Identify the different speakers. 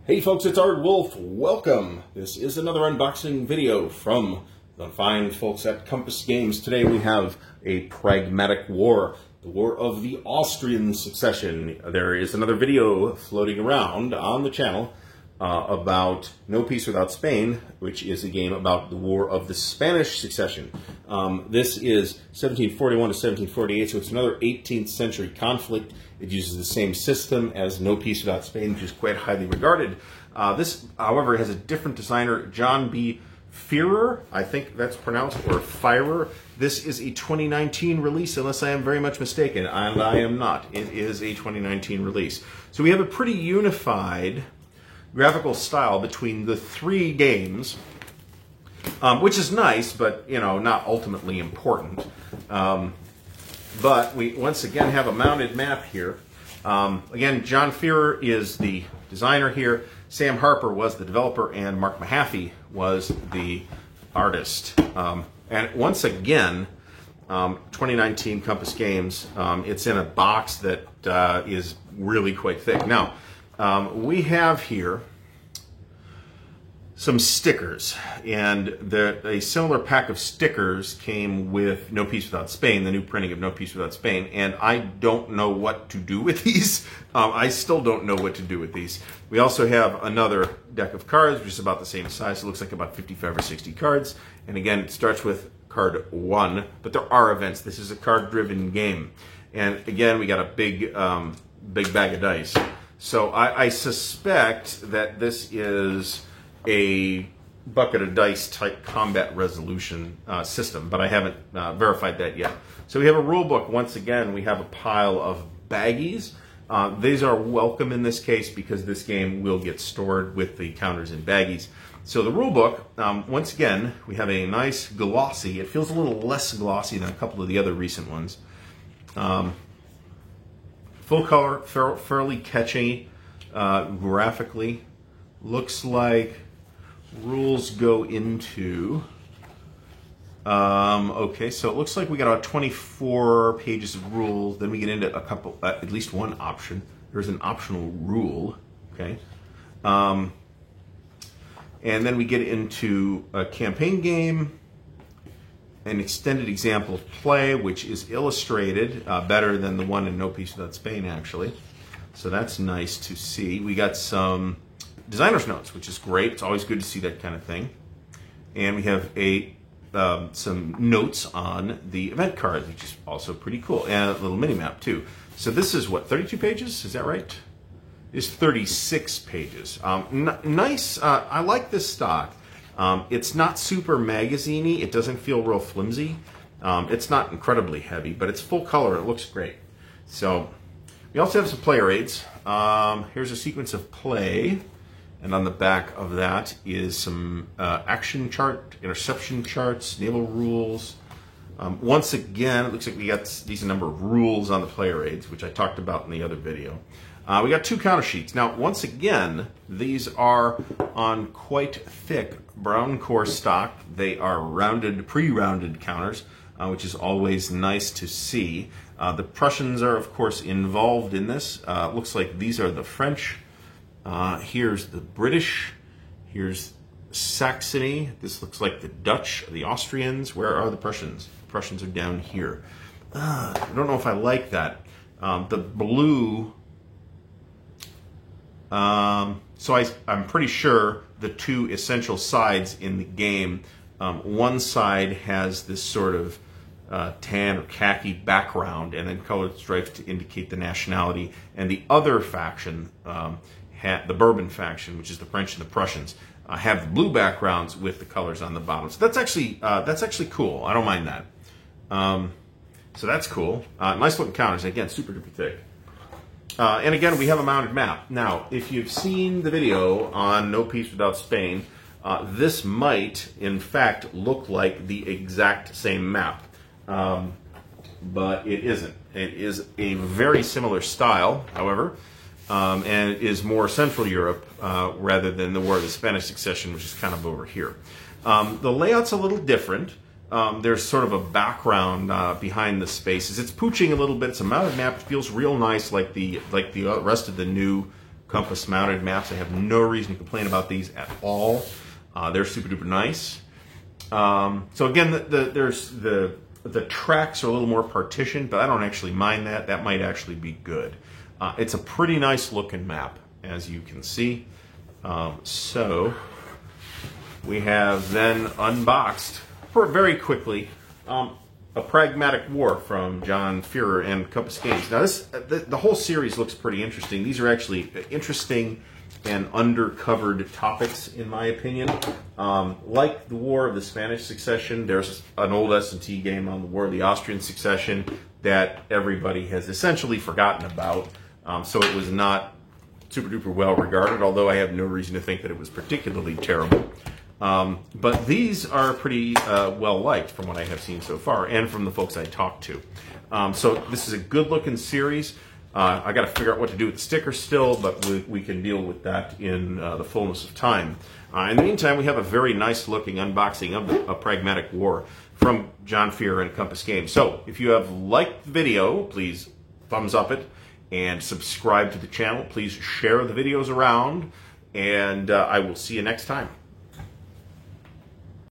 Speaker 1: Hey folks, it's Ard Wolf. Welcome. This is another unboxing video from the fine folks at Compass Games. Today we have a pragmatic war, the War of the Austrian Succession. There is another video floating around on the channel about No Peace Without Spain, which is a game about the War of the Spanish Succession. This is 1741 to 1748, so it's another 18th century conflict. It uses the same system as No Peace Without Spain, which is quite highly regarded. This, however, has a different designer, John B. Führer, I think that's pronounced, or Führer. This is a 2019 release, unless I am very much mistaken, and I am not. It is a 2019 release. So we have a pretty unified graphical style between the three games, which is nice, but not ultimately important. But we once again have a mounted map here. Again, John Führer is the designer here. Sam Harper was the developer, and Mark Mahaffey was the artist. And once again, 2019 Compass Games. It's in a box that is really quite thick. Now, we have here some stickers, and a similar pack of stickers came with No Peace Without Spain, the new printing of No Peace Without Spain, and I don't know what to do with these. I still don't know what to do with these. We also have another deck of cards, which is about the same size. It looks like about 55 or 60 cards, and again, it starts with card 1, but there are events. This is a card-driven game, and again, we got a big bag of dice. So I suspect that this is a bucket of dice type combat resolution system, but I haven't verified that yet. So we have a rule book. Once again, we have a pile of baggies. These are welcome in this case because this game will get stored with the counters in baggies. So the rule book, once again, we have a nice glossy. It feels a little less glossy than a couple of the other recent ones. Full color, fairly catchy graphically. Looks like rules go into, okay, so it looks like we got about 24 pages of rules. Then we get into a couple, at least one option. There's an optional rule, okay. And then we get into a campaign game, an extended example of play, which is illustrated better than the one in No Peace Without Spain, actually. So that's nice to see. We got some designer's notes, which is great. It's always good to see that kind of thing. And we have some notes on the event cards, which is also pretty cool. And a little mini map, too. So this is, what, 32 pages? Is that right? It's 36 pages. Nice. I like this stock. It's not super magazine-y. It doesn't feel real flimsy. It's not incredibly heavy, but it's full color. It looks great. So we also have some player aids. Here's a sequence of play. And on the back of that is some action chart, interception charts, naval rules. Once again, it looks like we got these number of rules on the player aids, which I talked about in the other video. We got two counter sheets. Now, once again, these are on quite thick brown core stock. They are rounded, pre-rounded counters, which is always nice to see. The Prussians are, of course, involved in this. Looks like these are the French. Here's the British. Here's Saxony. This looks like the Dutch, the Austrians. Where are the Prussians? The Prussians are down here. I don't know if I like that. The blue. So I'm pretty sure the two essential sides in the game. One side has this sort of tan or khaki background, and then colored stripes to indicate the nationality. And the other faction, the Bourbon faction, which is the French and the Prussians, have the blue backgrounds with the colors on the bottom. So that's actually cool. I don't mind that. So that's cool. Nice looking counters. Again, super duper thick. And again, we have a mounted map. Now, if you've seen the video on No Peace Without Spain, this might, in fact, look like the exact same map. But it isn't. It is a very similar style, however. And it is more Central Europe rather than the War of the Spanish Succession, which is kind of over here. The layout's a little different. There's sort of a background behind the spaces. It's pooching a little bit. It's a mounted map. It feels real nice, like the rest of the new compass mounted maps. I have no reason to complain about these at all. They're super duper nice. So again, the tracks are a little more partitioned, but I don't actually mind that. That might actually be good. It's a pretty nice looking map, as you can see. So we have then unboxed, very quickly, A Pragmatic War from John Führer and Compass Games. Now the whole series looks pretty interesting. These are actually interesting and undercovered topics, in my opinion. Like the War of the Spanish Succession, there's an old S&T game on the War of the Austrian Succession that everybody has essentially forgotten about. So it was not super duper well regarded, although I have no reason to think that it was particularly terrible. But these are pretty well liked from what I have seen so far, and from the folks I talked to. So this is a good looking series. I got to figure out what to do with the stickers still, but we can deal with that in the fullness of time. In the meantime, we have a very nice looking unboxing of A Pragmatic War from John Führer and Compass Games. So if you have liked the video, please thumbs up it and subscribe to the channel. Please share the videos around, and I will see you next time.